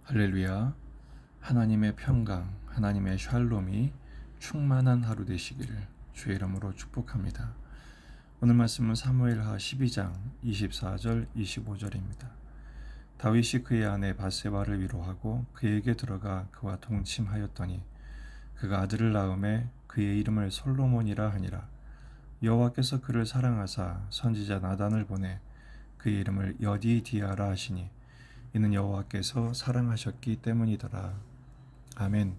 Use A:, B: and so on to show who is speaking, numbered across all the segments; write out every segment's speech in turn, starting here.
A: 할렐루야. 하나님의 평강, 하나님의 샬롬이 충만한 하루 되시기를 주의 이름으로 축복합니다. 오늘 말씀은 사무엘하 12장 24절 25절입니다. 다윗이 그의 아내 바세바를 위로하고 그에게 들어가 그와 동침하였더니 그가 아들을 낳음에 그의 이름을 솔로몬이라 하니라. 여호와께서 그를 사랑하사 선지자 나단을 보내 그의 이름을 여디디아라 하시니 이는 여호와께서 사랑하셨기 때문이더라. 아멘.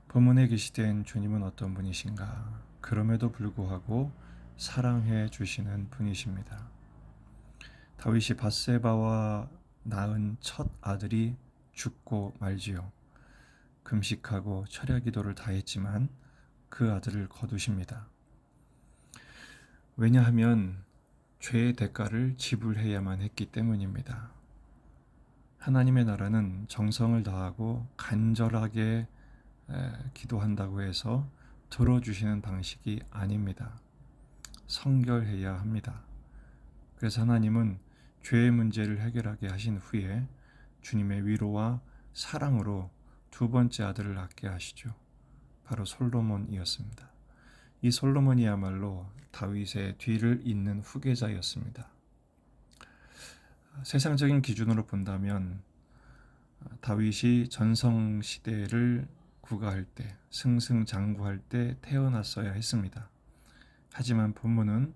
A: 본문에 계시된 주님은 어떤 분이신가? 그럼에도 불구하고 사랑해 주시는 분이십니다. 다윗이 밧세바와 낳은 첫 아들이 죽고 말지요. 금식하고 철야 기도를 다했지만 그 아들을 거두십니다. 왜냐하면 죄의 대가를 지불해야만 했기 때문입니다. 하나님의 나라는 정성을 다하고 간절하게 기도한다고 해서 들어주시는 방식이 아닙니다. 성결해야 합니다. 그래서 하나님은 죄의 문제를 해결하게 하신 후에 주님의 위로와 사랑으로 두 번째 아들을 낳게 하시죠. 바로 솔로몬이었습니다. 이 솔로몬이야말로 다윗의 뒤를 잇는 후계자였습니다. 세상적인 기준으로 본다면 다윗이 전성시대를 구가할 때, 승승장구할 때 태어났어야 했습니다. 하지만 본문은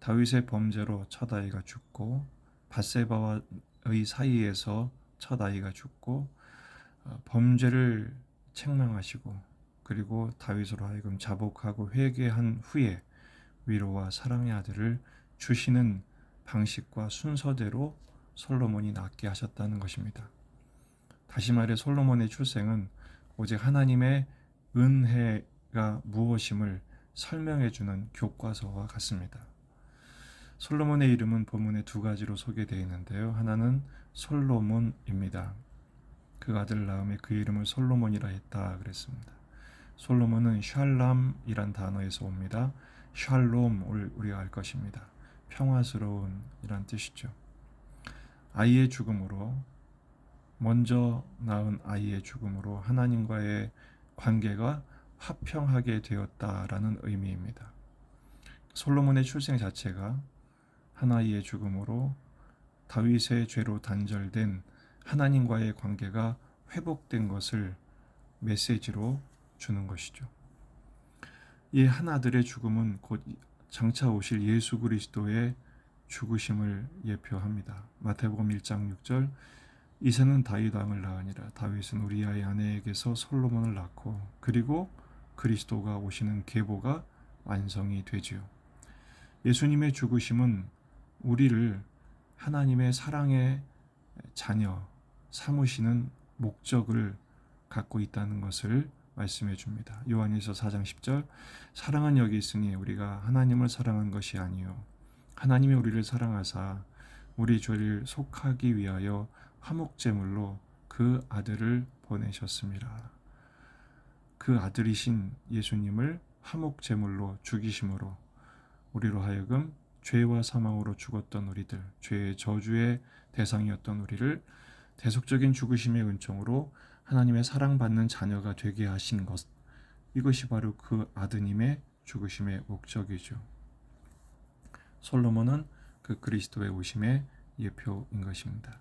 A: 다윗의 범죄로 첫 아이가 죽고 밧세바와의 사이에서 첫 아이가 죽고 범죄를 책망하시고 그리고 다윗으로 하여금 자복하고 회개한 후에 위로와 사랑의 아들을 주시는 방식과 순서대로 솔로몬이 낳게 하셨다는 것입니다. 다시 말해 솔로몬의 출생은 오직 하나님의 은혜가 무엇임을 설명해주는 교과서와 같습니다. 솔로몬의 이름은 본문에 두 가지로 소개되어 있는데요. 하나는 솔로몬입니다. 그 아들을 낳음에 그 이름을 솔로몬이라 했다 그랬습니다. 솔로몬은 샬람이란 단어에서 옵니다. 샬롬을 우리가 알 것입니다. 평화스러운 이란 뜻이죠. 아이의 죽음으로, 먼저 낳은 아이의 죽음으로 하나님과의 관계가 화평하게 되었다라는 의미입니다. 솔로몬의 출생 자체가 한 아이의 죽음으로 다윗의 죄로 단절된 하나님과의 관계가 회복된 것을 메시지로 주는 것이죠. 이 한 아들의 죽음은 곧 장차 오실 예수 그리스도의 죽으심을 예표합니다. 마태복음 1장 6절 이새는 다윗 왕을 낳으니라. 다윗은 우리아의 아내에게서 솔로몬을 낳고 그리고 그리스도가 오시는 계보가 완성이 되지요. 예수님의 죽으심은 우리를 하나님의 사랑의 자녀 삼으시는 목적을 갖고 있다는 것을 말씀해 줍니다. 요한일서 4장 10절 사랑은 여기 있으니 우리가 하나님을 사랑한 것이 아니요 하나님이 우리를 사랑하사 우리 죄를 속하기 위하여 화목제물로 그 아들을 보내셨습니다. 그 아들이신 예수님을 화목제물로 죽이심으로 우리로 하여금 죄와 사망으로 죽었던 우리들, 죄의 저주의 대상이었던 우리를 대속적인 죽으심의 은총으로 하나님의 사랑받는 자녀가 되게 하신 것, 이것이 바로 그 아드님의 죽으심의 목적이죠. 솔로몬은 그 그리스도의 오심의 예표인 것입니다.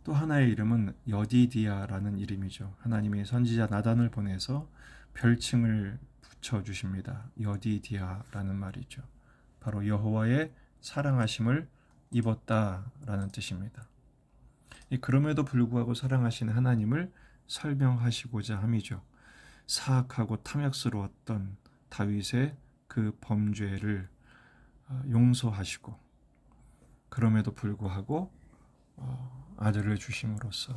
A: 또 하나의 이름은 여디디아라는 이름이죠. 하나님이 선지자 나단을 보내서 별칭을 붙여주십니다. 여디디아라는 말이죠. 바로 여호와의 사랑하심을 입었다라는 뜻입니다. 그럼에도 불구하고 사랑하시는 하나님을 설명하시고자 함이죠. 사악하고 탐욕스러웠던 다윗의 그 범죄를 용서하시고 그럼에도 불구하고 아들을 주심으로써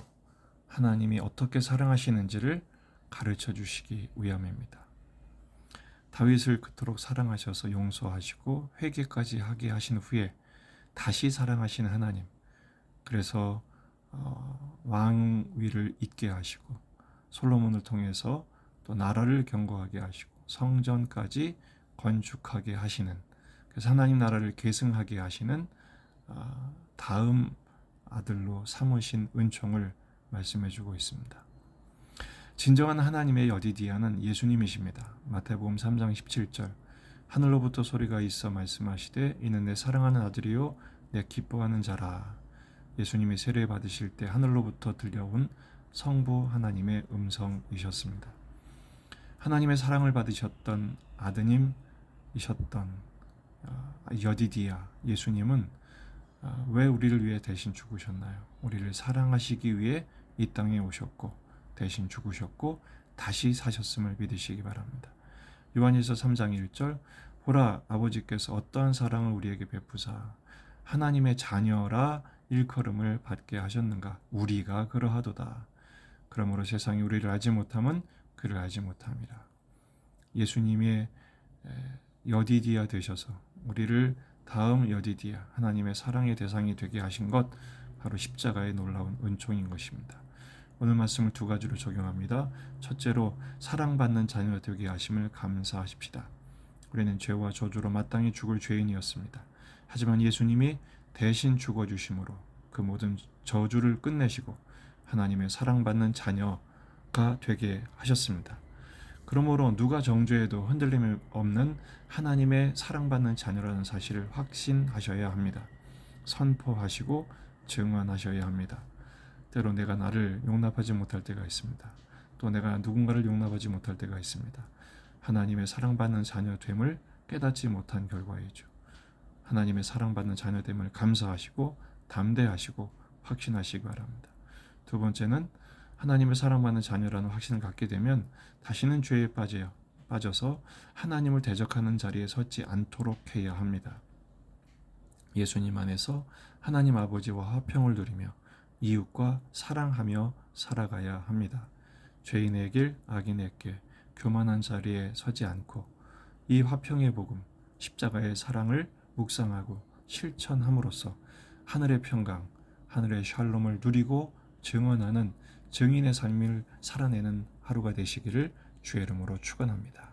A: 하나님이 어떻게 사랑하시는지를 가르쳐 주시기 위함입니다. 다윗을 그토록 사랑하셔서 용서하시고 회개까지 하게 하신 후에 다시 사랑하시는 하나님, 그래서 왕위를 잇게 하시고 솔로몬을 통해서 또 나라를 견고하게 하시고 성전까지 건축하게 하시는, 그래서 하나님 나라를 계승하게 하시는 다음 아들로 삼으신 은총을 말씀해주고 있습니다. 진정한 하나님의 여디디아는 예수님이십니다. 마태복음 3장 17절 하늘로부터 소리가 있어 말씀하시되 이는 내 사랑하는 아들이요 내 기뻐하는 자라. 예수님이 세례 받으실 때 하늘로부터 들려온 성부 하나님의 음성이셨습니다. 하나님의 사랑을 받으셨던 아드님이셨던 여디디아 예수님은 왜 우리를 위해 대신 죽으셨나요? 우리를 사랑하시기 위해 이 땅에 오셨고 대신 죽으셨고 다시 사셨음을 믿으시기 바랍니다. 요한일서 3장 1절 보라 아버지께서 어떠한 사랑을 우리에게 베푸사 하나님의 자녀라 일컬음을 받게 하셨는가 우리가 그러하도다. 그러므로 세상이 우리를 알지 못함은 그를 알지 못함이라. 예수님의 여디디아 되셔서 우리를 다음 여디디아 하나님의 사랑의 대상이 되게 하신 것 바로 십자가의 놀라운 은총인 것입니다. 오늘 말씀을 두 가지로 적용합니다. 첫째로 사랑받는 자녀 되게 하심을 감사하십시다. 우리는 죄와 저주로 마땅히 죽을 죄인이었습니다. 하지만 예수님이 대신 죽어주심으로 그 모든 저주를 끝내시고 하나님의 사랑받는 자녀가 되게 하셨습니다. 그러므로 누가 정죄해도 흔들림이 없는 하나님의 사랑받는 자녀라는 사실을 확신하셔야 합니다. 선포하시고 증언하셔야 합니다. 때로 내가 나를 용납하지 못할 때가 있습니다. 또 내가 누군가를 용납하지 못할 때가 있습니다. 하나님의 사랑받는 자녀됨을 깨닫지 못한 결과이죠. 하나님의 사랑받는 자녀됨을 감사하시고 담대하시고 확신하시기 바랍니다. 두 번째는 하나님의 사랑받는 자녀라는 확신을 갖게 되면 다시는 죄에 빠져서 하나님을 대적하는 자리에 서지 않도록 해야 합니다. 예수님 안에서 하나님 아버지와 화평을 누리며 이웃과 사랑하며 살아가야 합니다. 죄인의 길, 악인의 길, 교만한 자리에 서지 않고 이 화평의 복음, 십자가의 사랑을 묵상하고 실천함으로써 하늘의 평강, 하늘의 샬롬을 누리고 증언하는 증인의 삶을 살아내는 하루가 되시기를 주의 이름으로 축원합니다.